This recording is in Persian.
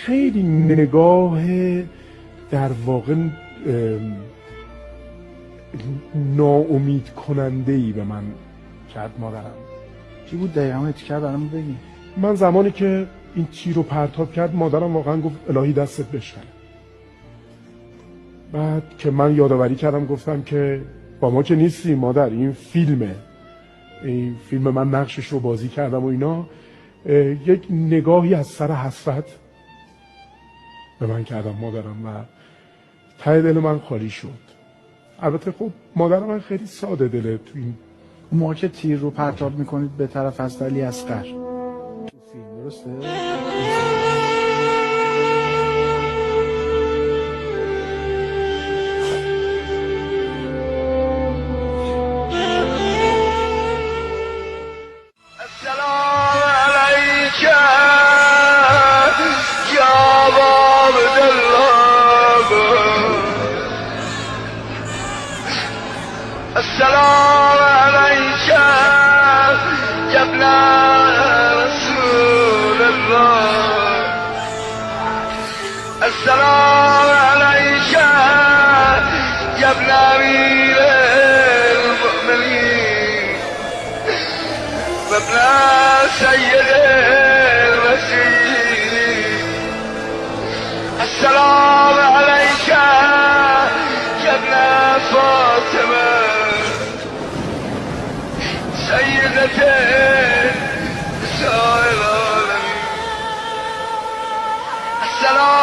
خیلی نگاه در واقع ناامید کننده‌ای به من کرد مادرم. چی بود دقیقاً تیکر برام بگی؟ من زمانی که این تیر رو پرتاب کرد مادرم واقعا گفت الهی دستت بشکنه. بعد که من یادآوری کردم گفتم که با ما که نیستی مادر، این فیلمه، این فیلم من نقشش رو بازی کردم و اینا، یک نگاهی از سر حسرت به من کردم مادرم و ته دل من خالی شد. البته خب مادر من خیلی ساده دله. تو این اون موقع که تیر رو پرتاب میکنید به طرف از علی اصغر تو فیلم، درسته؟ السلام عليك يا ابن رسول الله. السلام عليك يا ابن أمير المؤمنين وابن سيد المسيح. السلام عليك يا ابن فاطمة سيدة نساء العالمين. السلام